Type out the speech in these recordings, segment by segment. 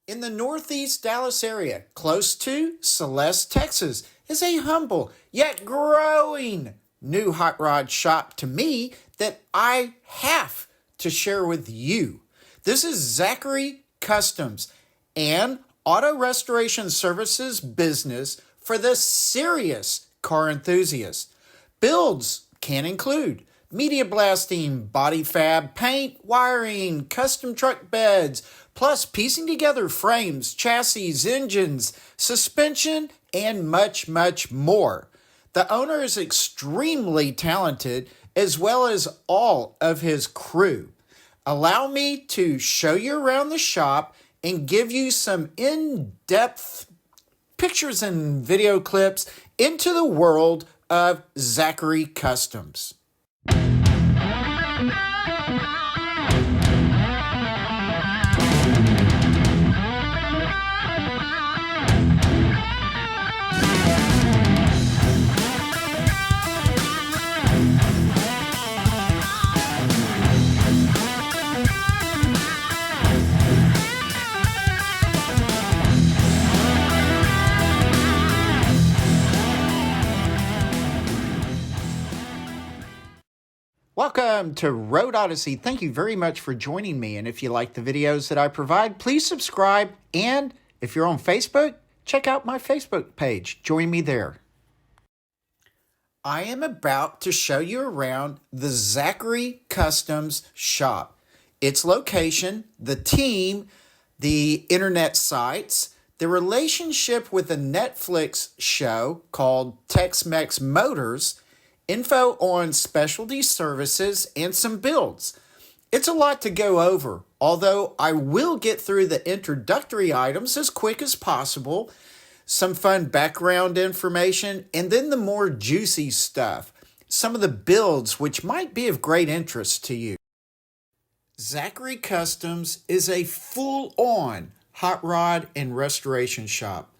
In the northeast Dallas area, close to Celeste, Texas, is a humble yet growing new hot rod shop to me that I have to share with you. This is Zachary Customs, an auto restoration services business for the serious car enthusiast. Builds can include media blasting, body fab, paint, wiring, custom truck beds, plus piecing together frames, chassis, engines, suspension, and much, much more. The owner is extremely talented, as well as all of his crew. Allow me to show you around the shop and give you some in-depth pictures and video clips into the world of Zachary Customs. Welcome to Road Odyssey. Thank you very much for joining me. And if you like the videos that I provide, please subscribe. And if you're on Facebook, check out my Facebook page. Join me there. I am about to show you around the Zachary Customs shop. Its location, the team, the internet sites, the relationship with a Netflix show called Tex Mex Motors, info on specialty services, and some builds. It's a lot to go over, although I will get through the introductory items as quick as possible, some fun background information, and then the more juicy stuff, some of the builds which might be of great interest to you. Zachary Customs is a full-on hot rod and restoration shop,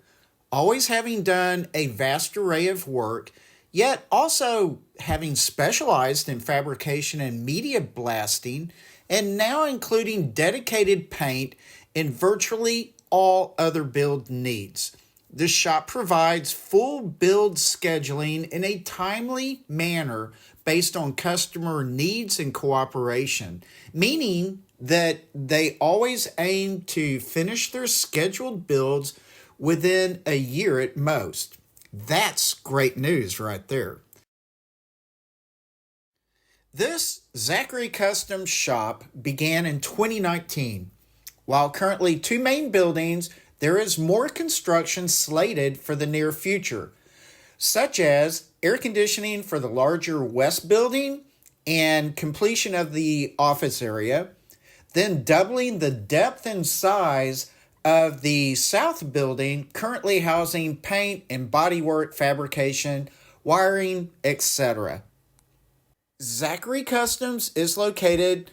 always having done a vast array of work, yet also having specialized in fabrication and media blasting, and now including dedicated paint in virtually all other build needs. The shop provides full build scheduling in a timely manner based on customer needs and cooperation, meaning that they always aim to finish their scheduled builds within a year at most. That's great news right there. This Zachary Customs shop began in 2019. While currently two main buildings, there is more construction slated for the near future, such as air conditioning for the larger west building and completion of the office area, then doubling the depth and size of the south building, currently housing paint and bodywork fabrication, wiring, etc. Zachary Customs is located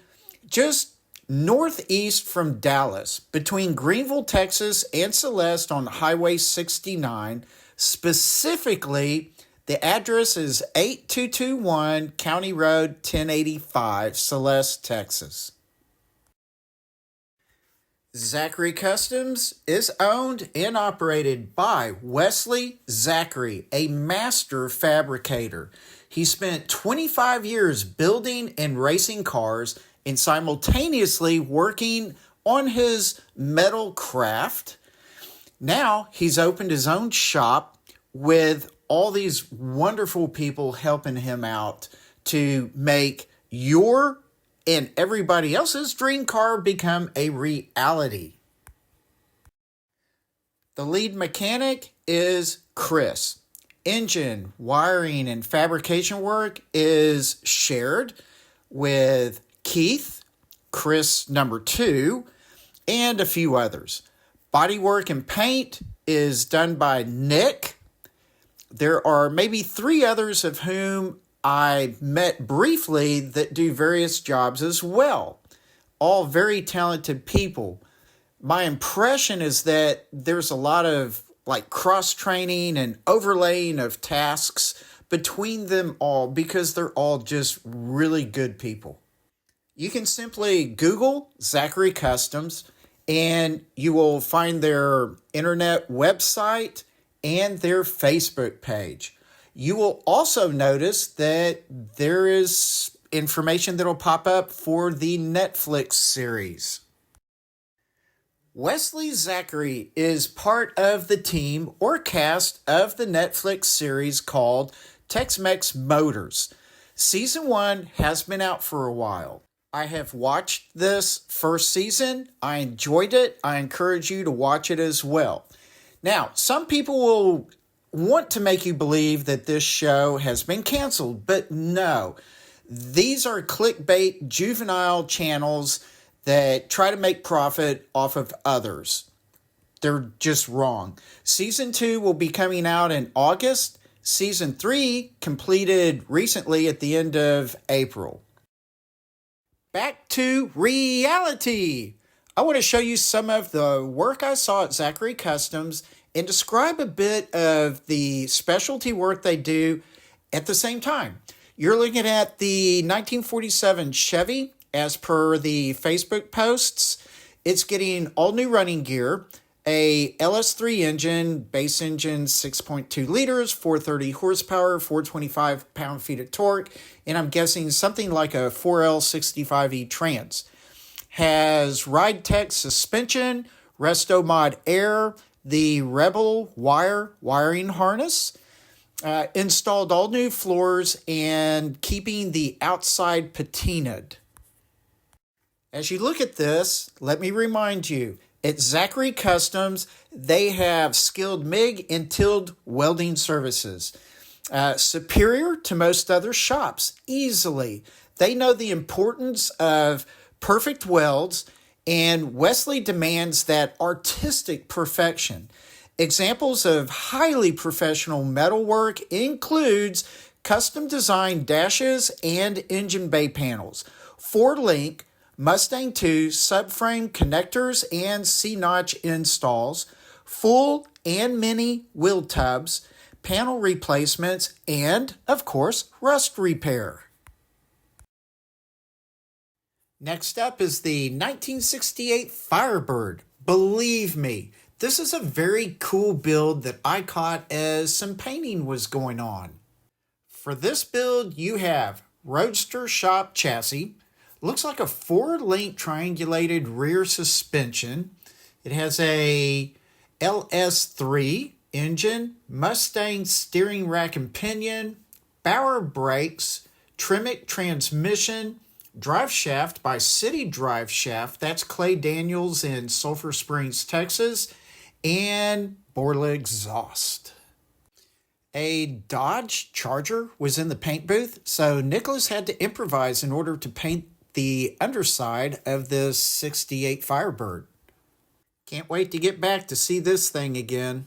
just northeast from Dallas, between Greenville, Texas, and Celeste on Highway 69. Specifically, the address is 8221 County Road 1085, Celeste, Texas. Zachary Customs is owned and operated by Wesley Zachary, a master fabricator. He spent 25 years building and racing cars and simultaneously working on his metal craft. Now he's opened his own shop with all these wonderful people helping him out to make your and everybody else's dream car become a reality. The lead mechanic is Chris. Engine, wiring, and fabrication work is shared with Keith, Chris number 2, and a few others. Bodywork and paint is done by Nick. There are maybe 3 others of whom I met briefly that do various jobs as well. All very talented people. My impression is that there's a lot of cross-training and overlaying of tasks between them all because they're all just really good people. You can simply Google Zachary Customs and you will find their internet website and their Facebook page. You will also notice that there is information that will pop up for the Netflix series. Wesley Zachary is part of the team or cast of the Netflix series called Tex Mex Motors. Season 1 has been out for a while. I have watched this first season. I enjoyed it. I encourage you to watch it as well. Now, some people will want to make you believe that this show has been canceled, but no. These are clickbait juvenile channels that try to make profit off of others. They're just wrong. Season 2 will be coming out in August. Season 3 completed recently at the end of April. Back to reality. I want to show you some of the work I saw at Zachary Customs and describe a bit of the specialty work they do at the same time. You're looking at the 1947 Chevy, as per the Facebook posts. It's getting all new running gear, a LS3 engine, base engine, 6.2 liters, 430 horsepower, 425 pound-feet of torque, and I'm guessing something like a 4L65E trans. Has Ride Tech suspension, restomod air, the Rebel wiring harness, installed all new floors, and keeping the outside patinaed. As you look at this, let me remind you, at Zachary Customs, they have skilled MIG and TILD welding services. Superior to most other shops, easily. They know the importance of perfect welds, and Wesley demands that artistic perfection. Examples of highly professional metalwork includes custom designed dashes and engine bay panels, 4-link Mustang 2 subframe connectors and C-notch installs, full and mini wheel tubs, panel replacements, and, of course, rust repair. Next up is the 1968 Firebird. Believe me, this is a very cool build that I caught as some painting was going on. For this build, you have Roadster shop chassis. Looks like a 4-link triangulated rear suspension. It has a LS3 engine, Mustang steering rack and pinion, Bauer brakes, tremec transmission, drive shaft by City Drive Shaft. That's Clay Daniels in Sulphur Springs, Texas, and Borla exhaust. A Dodge Charger was in the paint booth, so Nicholas had to improvise in order to paint the underside of this 68 Firebird. Can't wait to get back to see this thing again.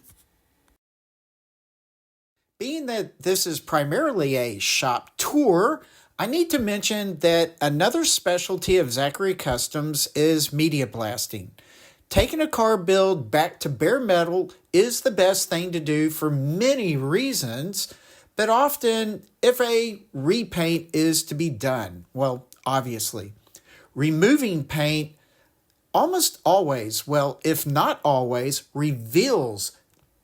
Being that this is primarily a shop tour, I need to mention that another specialty of Zachary Customs is media blasting. Taking a car build back to bare metal is the best thing to do for many reasons, but often if a repaint is to be done, well, obviously, removing paint almost always, well, if not always, reveals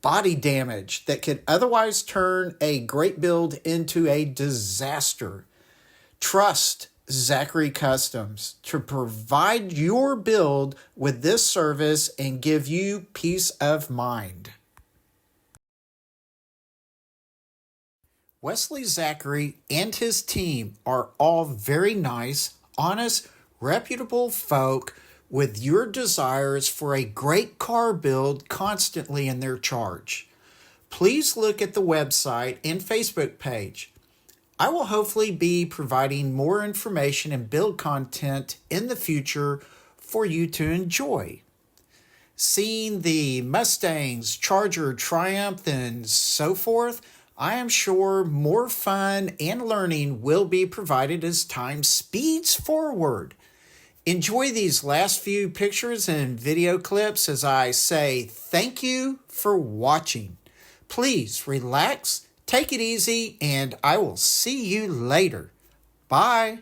body damage that could otherwise turn a great build into a disaster. Trust Zachary Customs to provide your build with this service and give you peace of mind. Wesley Zachary and his team are all very nice, honest, reputable folk with your desires for a great car build constantly in their charge. Please look at the website and Facebook page. I will hopefully be providing more information and build content in the future for you to enjoy. Seeing the Mustangs, Charger, Triumph, and so forth, I am sure more fun and learning will be provided as time speeds forward. Enjoy these last few pictures and video clips as I say thank you for watching. Please relax, take it easy, and I will see you later. Bye.